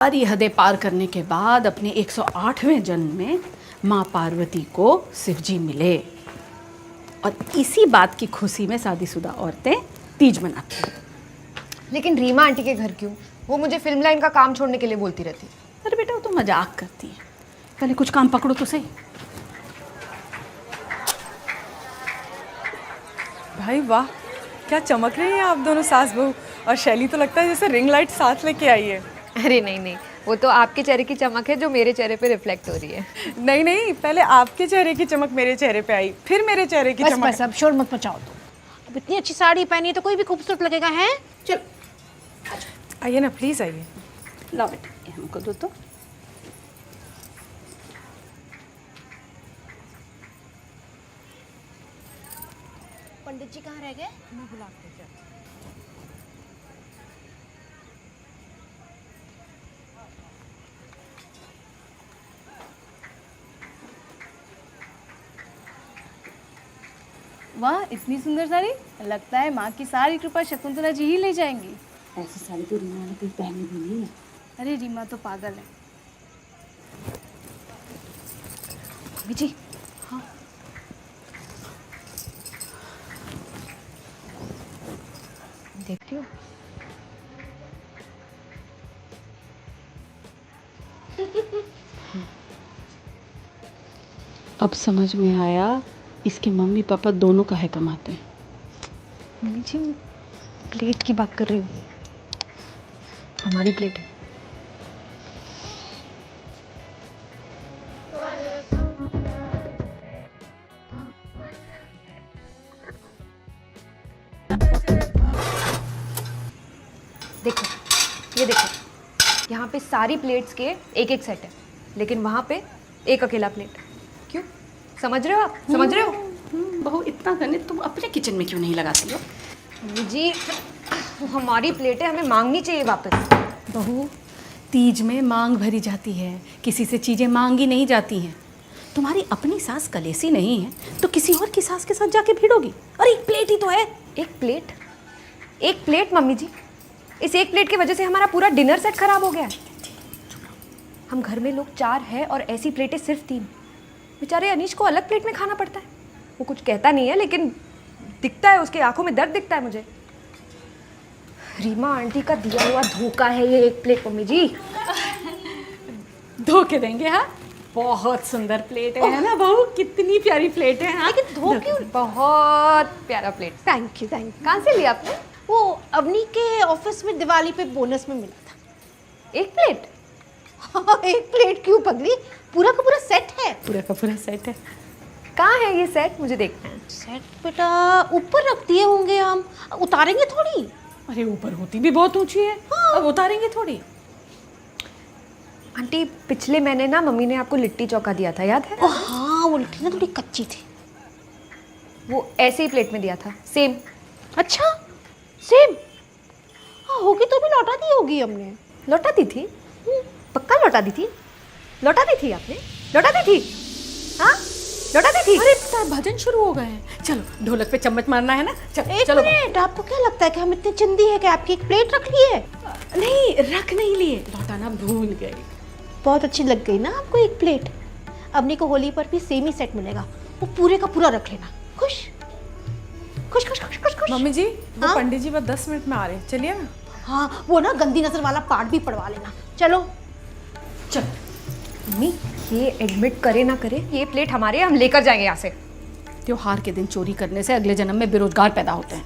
सारी हदें पार करने के बाद अपने 108वें जन्म में माँ पार्वती को शिवजी मिले और इसी बात की खुशी में शादीशुदा औरतें तीज मनाती हैं। लेकिन रीमा आंटी के घर क्यों? वो मुझे फिल्म लाइन का काम छोड़ने के लिए बोलती रहती। अरे बेटा वो तो मजाक करती है, पहले कुछ काम पकड़ो तो सही। भाई वाह, क्या चमक रही है आप दोनों सास बहू। और शैली तो लगता है जैसे रिंग लाइट साथ लेके आई है। अरे नहीं नहीं, वो तो आपके चेहरे की चमक है जो मेरे चेहरे पे रिफ्लेक्ट हो रही है। नहीं नहीं, पहले आपके चेहरे की चमक मेरे चेहरे पे आई, फिर मेरे चेहरे की चमक। बस अब शोर मत मचाओ। तो अब इतनी अच्छी साड़ी पहनी है तो कोई भी खूबसूरत लगेगा। है चल आइए ना प्लीज आइए। लो बेटा ये हमको दो तो। पंडित जी कहाँ रह गए? मैं बुला के लेके आती हूँ। वाह इतनी सुंदर साड़ी, लगता है माँ की सारी कृपा शकुंतला जी ही ले जाएंगी। ऐसी साड़ी तो रीमा ने कोई पहनी भी नहीं है। अरे रीमा तो पागल है। जी देखती हूँ। अब समझ में आया इसके मम्मी पापा दोनों काहे कमाते हैं। मम्मी जी प्लेट की बात कर रही हूँ, हमारी प्लेट है। देखो ये देखो, यहाँ पे सारी प्लेट्स के एक एक सेट है, लेकिन वहाँ पे एक अकेला प्लेट। क्यों? समझ रहे हो आप? समझ रहे हो? बहू इतना गणित तुम अपने किचन में क्यों नहीं लगाती हो? मम्मी जी वो हमारी प्लेट है, हमें मांगनी चाहिए वापस। बहू तीज में मांग भरी जाती है, किसी से चीज़ें मांगी नहीं जाती हैं। तुम्हारी अपनी सास कलेसी नहीं है तो किसी और की सास के साथ जाके भिड़ोगी। और एक प्लेट ही तो है। एक प्लेट? एक प्लेट मम्मी जी, इस एक प्लेट की वजह से हमारा पूरा डिनर सेट खराब हो गया है। हम घर में लोग 4 हैं और ऐसी प्लेटें सिर्फ 3। बेचारे अनीश को अलग प्लेट में खाना पड़ता है। वो कुछ कहता नहीं है लेकिन दिखता है, उसके आंखों में दर्द दिखता है मुझे। रीमा आंटी का दिया हुआ धोखा है ये एक प्लेट मम्मी जी। धोखे देंगे? हाँ बहुत सुंदर प्लेट है ना बहू, कितनी प्यारी प्लेट है। हाँ लेकिन धोखे, बहुत प्यारा plate. Thank you thank you. कहाँ से लिया आपने? वो अवनी के ऑफिस में दिवाली पे बोनस में मिला था। एक प्लेट? हाँ, एक प्लेट क्यों पगली, पूरा का पूरा सेट है। पूरा का पूरा सेट है। कहाँ है ये सेट? मुझे देखना है। सेट बेटा ऊपर रख दिए होंगे, हम उतारेंगे थोड़ी। अरे ऊपर होती भी बहुत ऊंची है। हाँ। अब उतारेंगे थोड़ी। आंटी पिछले महीने ना मम्मी ने आपको लिट्टी चौका लिया था, याद है? ओ हाँ, वो लिट्टी ना थोड़ी कच्ची थी। वो ऐसे ही प्लेट में दिया था, सेम। अच्छा सेम? हाँ होगी तो भी लौटा दी होगी हमने। लौटा दी थी? पक्का लौटा दी थी? लौटा दी थी आपने? लौटा दी थी? हाँ लौटा दी थी? अरे तो भजन शुरू हो गए हैं, चलो ढोलक पे चम्मच मारना है ना। एक चलो मिनट, आपको क्या लगता है कि हम इतने चिंदी है कि आपकी एक प्लेट रख ली है? नहीं रख नहीं लिए, लौटाना भूल गए। बहुत अच्छी लग गई ना आपको एक प्लेट। अवनी को होली पर भी सेम ही सेट मिलेगा, वो पूरे का पूरा रख लेना। खुश खुश खुश खुश खुश खुश। मम्मी जी वो हाँ? पंडित जी बस 10 मिनट में आ रहे हैं, चलिए ना। हाँ वो ना गंदी नजर वाला पार्ट भी पढ़वा लेना। चलो चल मम्मी ये एडमिट करे ना करे, ये प्लेट हमारे, हम लेकर जाएंगे यहाँ से। त्योहार के दिन चोरी करने से अगले जन्म में बेरोजगार पैदा होते हैं।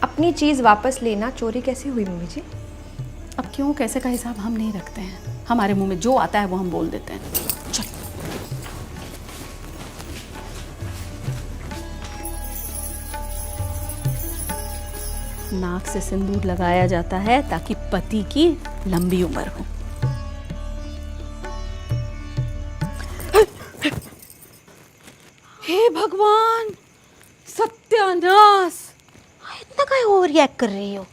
अपनी चीज़ वापस लेना चोरी कैसे हुई मम्मी जी? अब क्यों कैसे का हिसाब हम नहीं रखते हैं, हमारे मुंह में जो आता है वो हम बोल देते हैं। चल नाक से सिंदूर लगाया जाता है ताकि पति की लंबी उम्र हो। हे भगवान सत्यानाश, इतना काहे ओवर रिएक्ट कर रही हो?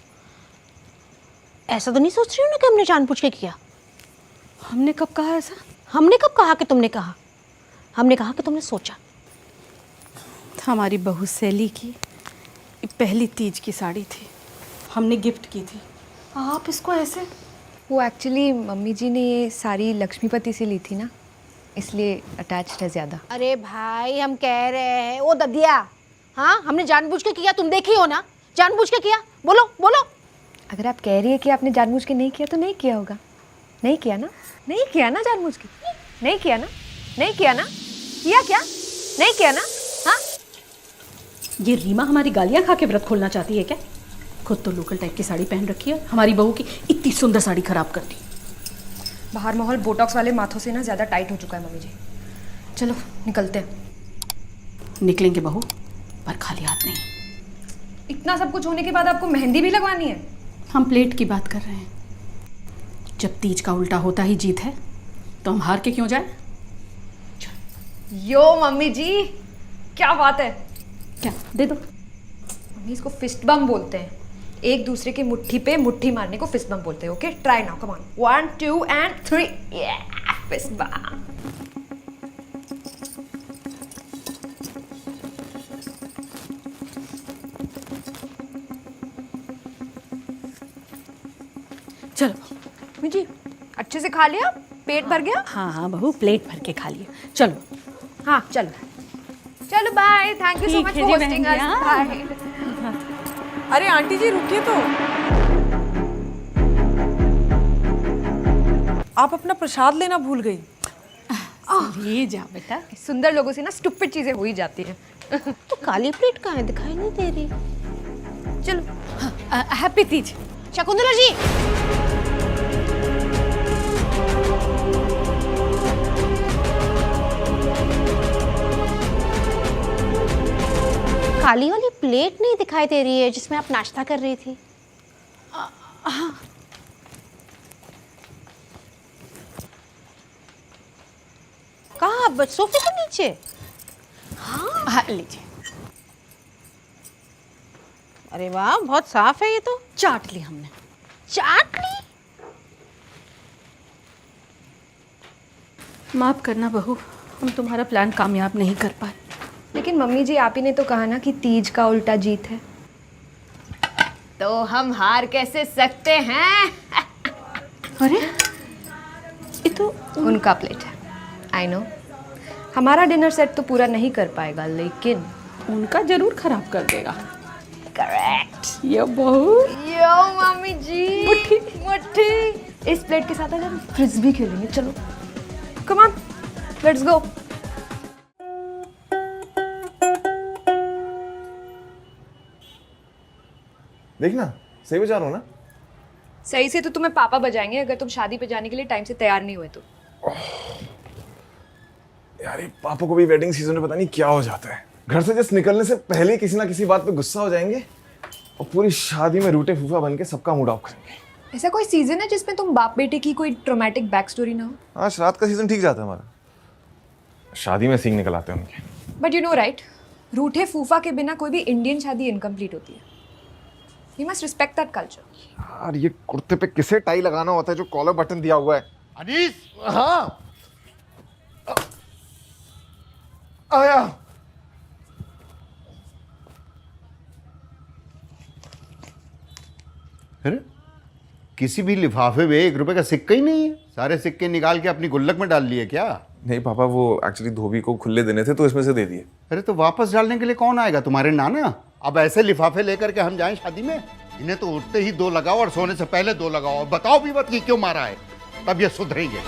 ऐसा तो नहीं सोच रही हो ना कि हमने जानबूझ के किया? हमने कब कहा ऐसा? हमने कब कहा कि तुमने कहा? हमने कहा कि तुमने सोचा। हमारी बहू सैली की पहली तीज की साड़ी थी, हमने गिफ्ट की थी। आप इसको ऐसे? वो एक्चुअली मम्मी जी ने ये सारी लक्ष्मीपति से ली थी ना, इसलिए अटैच्ड है ज़्यादा। अरे भाई हम कह रहे हैं ओ ददिया, हाँ हमने जानबूझ के किया, तुम देखी हो ना, जानबूझ के किया, बोलो बोलो। अगर आप कह रही है कि आपने जानबूझ के नहीं किया तो नहीं किया होगा। नहीं किया ना, नहीं किया ना जानबूझ के, नहीं किया ना, नहीं किया ना, किया क्या, नहीं किया ना। हाँ ये रीमा हमारी गालियाँ खा के व्रत खोलना चाहती है क्या? खुद तो लोकल टाइप की साड़ी पहन रखी है, हमारी बहू की इतनी सुंदर साड़ी खराब कर दी। बाहर माहौल बोटॉक्स वाले माथों से ना ज़्यादा टाइट हो चुका है मम्मी जी। चलो निकलते हैं। निकलेंगे बहू, पर खाली हाथ नहीं। इतना सब कुछ होने के बाद आपको मेहंदी भी लगवानी है? हम प्लेट की बात कर रहे हैं। जब तीज का उल्टा होता ही जीत है तो हम हार के क्यों जाए? यो मम्मी जी, क्या बात है। क्या दे दो? मम्मी इसको फिस्ट बम बोलते हैं। एक दूसरे की मुट्ठी पे मुट्ठी मारने को फिस्ट बम बोलते हैं। Okay try now, come on, 1 2 and 3, fist bump. चलो। मम्मी जी अच्छे से खा लिया, पेट भर गया? हाँ हाँ बहू, प्लेट भर के खा लिए। चलो। हाँ चलो चलो, बाय, थैंक यू सो ठीक मच है फॉर जी होस्टिंग बहन अस। जी, बाय। अरे आंटी जी रुकिए तो, आप अपना प्रसाद लेना भूल गई। ये जा बेटा। सुंदर लोगों से ना स्टुपिड चीजें हो ही जाती हैं। तो काली प्लेट कहाँ है, दिखाई नहीं दे रही। चलो हैप्पी तीज। शकुंतला जी, काली वाली प्लेट नहीं दिखाई दे रही है जिसमें आप नाश्ता कर रही थी। कहाँ? सोफे के नीचे। हाँ लीजिए। अरे वाह, बहुत साफ है ये तो। चाट ली हमने। चाट ली? माफ करना बहू, हम तुम्हारा प्लान कामयाब नहीं कर पाए। लेकिन मम्मी जी आप ही ने तो कहा ना कि तीज का उल्टा जीत है, तो हम हार कैसे सकते हैं। अरे ये तो उनका प्लेट है, आई नो। हमारा डिनर सेट तो पूरा नहीं कर पाएगा, लेकिन उनका जरूर खराब कर देगा। करेक्ट। ये बहू। यो मम्मी जी, मुट्ठी मुट्ठी। इस प्लेट के साथ आज हम फ्रिस्बी खेलेंगे। चलो कम ऑन, लेट्स गो। देखना सही बजा रहा हूँ ना। सही से तो तुम्हें पापा बजाएंगे अगर तुम शादी पे जाने के लिए टाइम से तैयार नहीं हुए तो। यार ये पापा को भी वेडिंग सीजन में पता नहीं क्या हो जाता है। घर से जस्ट निकलने से पहले किसी ना किसी बात पे गुस्सा हो जाएंगे और पूरी शादी में रूठे फूफा बन के सबका मूड ऑफ करेंगे। ऐसा कोई सीजन है जिसमें तुम बाप बेटे की कोई ट्रोमैटिक बैक स्टोरी ना हो? हाँ, श्राद्ध का सीजन ठीक जाता है हमारा, शादी में सींग निकल आते हैं उनके। बट यू नो राइट, रूठे फूफा के बिना कोई भी इंडियन शादी इनकम्प्लीट होती है। We must respect that culture. यार ये कुर्ते पे किसे टाई लगाना होता है जो कॉलर बटन दिया हुआ है? अनीस, हाँ आया। अरे किसी भी लिफाफे में 1 रुपए का सिक्का ही नहीं है। सारे सिक्के निकाल के अपनी गुल्लक में डाल लिए क्या? नहीं पापा, वो एक्चुअली धोबी को खुले देने थे तो इसमें से दे दिए। अरे तो वापस डालने के लिए कौन आएगा? तुम्हारे नाना। अब ऐसे लिफाफे लेकर के हम जाएं शादी में? इन्हें तो उठते ही 2 लगाओ और सोने से पहले 2 लगाओ। और बताओ भी मत कि क्यों मारा है, तब ये सुधरेंगे।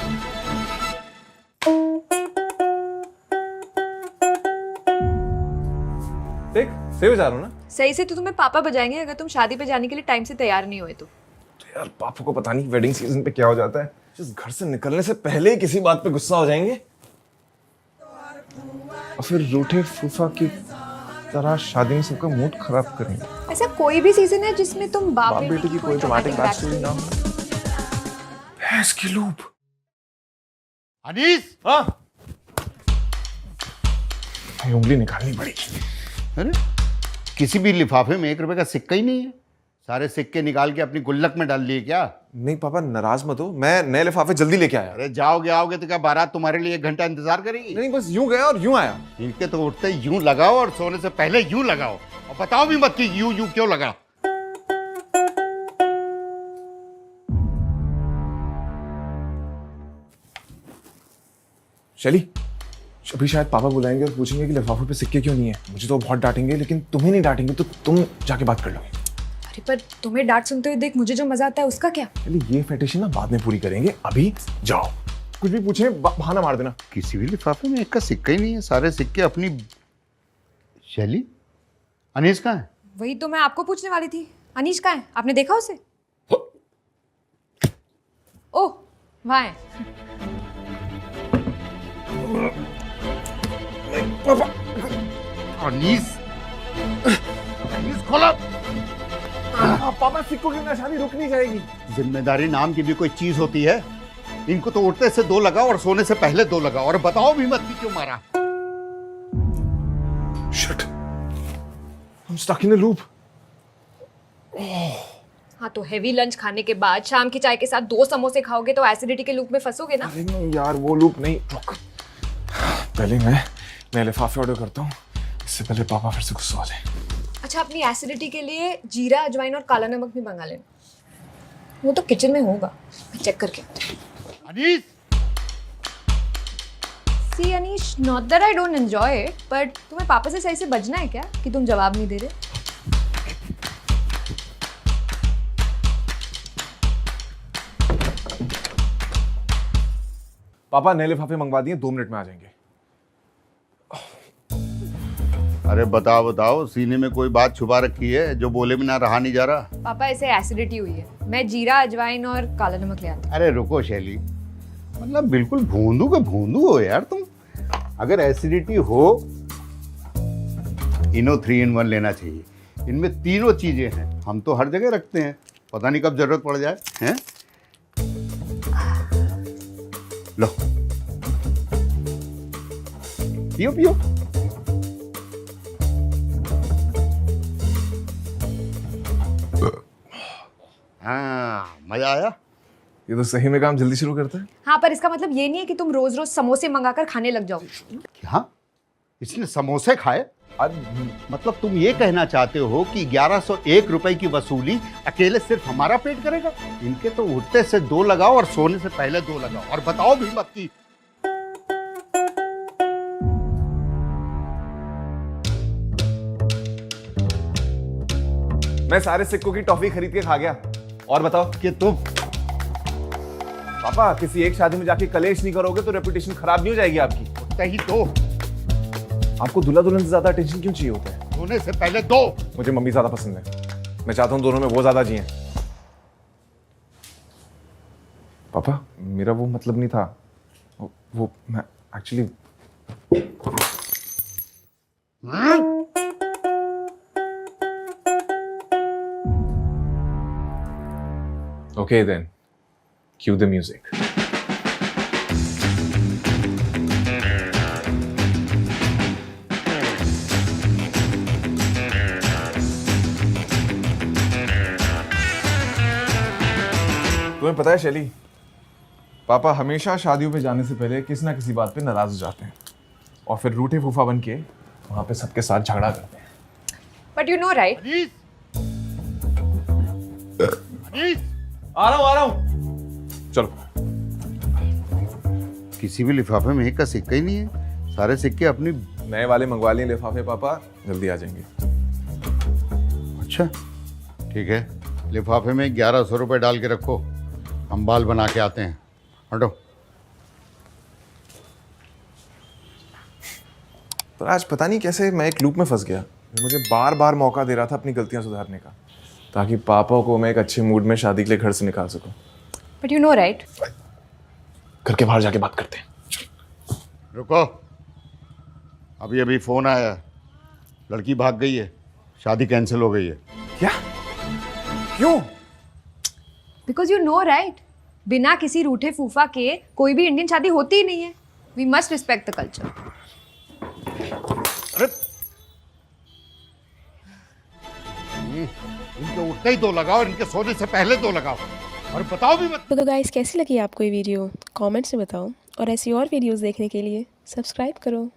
देख सही बजा रहा हूँ ना। सही से तो तुम्हें पापा बजाएंगे अगर तुम शादी पे जाने के लिए टाइम से तैयार नहीं हुए तो। यार पापा को पता नहीं वेडिंग सीजन पे क्या हो जाता है, जिस घर से निकलने से पहले ही किसी बात पे गुस्सा हो जाएंगे और फिर रूठे फूफा की तरह शादी में सबका मूड खराब करेंगे। ऐसा कोई भी सीजन है जिसमें तुम बाप बेटे की कोई ड्रामेटिक बैक स्टोरी ना हो। भैंस की लूप। अनीस, हाँ, उंगली निकालनी पड़ेगी। अरे किसी भी लिफाफे में 1 रुपए का सिक्का ही नहीं है। सारे सिक्के निकाल के अपनी गुल्लक में डाल लिए क्या? नहीं पापा नाराज मत हो, मैं नए लिफाफे जल्दी लेके आया। अरे जाओगे आओगे तो क्या बारात तुम्हारे लिए 1 घंटा इंतजार करेगी? नहीं बस यूं गया और यूं आया। इनके तो उठते ही यूं लगाओ और सोने से पहले यूं लगाओ। और बताओ भी मत कि यूं यूं क्यों लगा। शैली, अभी शायद पापा बुलाएंगे और पूछेंगे कि लिफाफे पे सिक्के क्यों नहीं है। मुझे तो बहुत डांटेंगे, लेकिन तुम्हें नहीं डांटेंगे तो तुम जाके बात कर लो। अरे पर तुम्हें डांट सुनते हुए देख मुझे जो मजा आता है उसका क्या? शैली, ये फेटिश ना बाद में पूरी करेंगे, अभी जाओ। कुछ भी पूछे बहाना मार देना। किसी भी लिफाफे में एक का सिक्का ही नहीं है, सारे सिक्के अपनी। शैली, अनीस कहाँ है? वही तो मैं आपको पूछने वाली थी। अनीश कहाँ है? आपने देखा उसे? ओह, वहाँ है। अनीस, अनीस खोला। पापा, सिक्कों की निशानी रुक नहीं जाएगी। जिम्मेदारी नाम की भी कोई चीज होती है? इनको तो उठते से 2 लगाओ और सोने से पहले 2 लगाओ, और बताओ भी मत कि क्यों मारा। Shit, I'm stuck in a loop. हाँ तो हेवी लंच खाने के बाद शाम की चाय के साथ 2 समोसे खाओगे तो एसिडिटी के लूप में फंसोगे ना। अरे नहीं यार, वो लूप नहीं। रुक, पहले मैं लिफाफे ऑर्डर करता हूँ, इससे पहले पापा फिर से गुस्सा हो जाए। अच्छा, अपनी एसिडिटी के लिए जीरा, अजवाइन और काला नमक भी मंगा लेना। वो तो किचन में होगा, मैं चेक करके आती हूँ। Anees, see Anish, not that I don't enjoy it, but तुम्हें पापा से सही से बजना है क्या कि तुम जवाब नहीं दे रहे? पापा, नए लिफाफे मंगवा दिए, 2 मिनट में आ जाएंगे। अरे बताओ बताओ, सीने में कोई बात छुपा रखी है जो बोले बिना रहा नहीं जा रहा? पापा, ऐसे एसिडिटी हुई है, मैं जीरा, अजवाइन और काला नमक ले आती हूँ। अरे रुको शैली, मतलब बिल्कुल भूंदू के भूंदू हो यार तुम। अगर एसिडिटी हो, इनो 3 in 1 लेना चाहिए। इनमें तीनों चीजें हैं, हम तो हर जगह रखते हैं, पता नहीं कब जरूरत पड़ जाए। हैं? लो, पियो पियो। हाँ, मजा आया? ये तो सही में काम जल्दी शुरू करता है। हाँ, पर इसका मतलब ये नहीं है कि तुम रोज रोज समोसे मंगाकर खाने लग जाओ। क्या? इसने समोसे खाए? मतलब तुम ये कहना चाहते हो कि 1101 रुपए की वसूली अकेले सिर्फ हमारा पेट करेगा? इनके तो उठते से 2 लगाओ और सोने से पहले 2 लगाओ, और बताओ भी मत कि। मैं सारे सिक्कों की टॉफी खरीद के खा गया। और बताओ कि तुम पापा, किसी एक शादी में जाके कलेश नहीं करोगे तो रेपुटेशन खराब नहीं हो जाएगी आपकी? कहीं तो आपको दूल्हा दुल्हन से ज्यादा अटेंशन क्यों चाहिए होता है? सोने से पहले 2। मुझे मम्मी ज्यादा पसंद है, मैं चाहता हूँ दोनों में वो ज्यादा जिए। पापा, मेरा वो मतलब नहीं था। वो मैं actually Okay then, cue the music. तुम्हें पता है शैली, पापा हमेशा शादियों पे जाने से पहले किसी ना किसी बात पे नाराज हो जाते हैं और फिर रूठे फूफा बन के वहां पे सबके साथ झगड़ा करते हैं। But you know right, Anees, Anees, आ रहा हूँ। चलो। किसी भी लिफाफे में एक का सिक्का ही नहीं है, सारे सिक्के अपनी। नए वाले मंगवा लिए लिफाफे पापा, जल्दी आ जाएंगे। अच्छा ठीक है, लिफाफे में 1100 रुपए डाल के रखो, हम बाल बना के आते हैं। हटो। पर आज पता नहीं कैसे मैं एक लूप में फंस गया। मुझे बार बार मौका दे रहा था अपनी गलतियां सुधारने का, ताकि पापा को मैं एक अच्छे मूड में शादी के लिए घर से निकाल सकूं। बट यू नो राइट, घर के बाहर जाके बात करते हैं। रुको, अभी अभी फोन आया है, लड़की भाग गई है, शादी कैंसिल हो गई है। क्या? क्यों? बिकॉज यू नो राइट, बिना किसी रूठे फूफा के कोई भी इंडियन शादी होती ही नहीं है। We must respect the culture. अरे इनके उठते ही 2 लगाओ, इनके सोने से पहले 2 लगाओ, और बताओ भी मत। तो गाइस कैसी लगी आपको ये वीडियो? कमेंट्स में बताओ, और ऐसी और वीडियोस देखने के लिए सब्सक्राइब करो।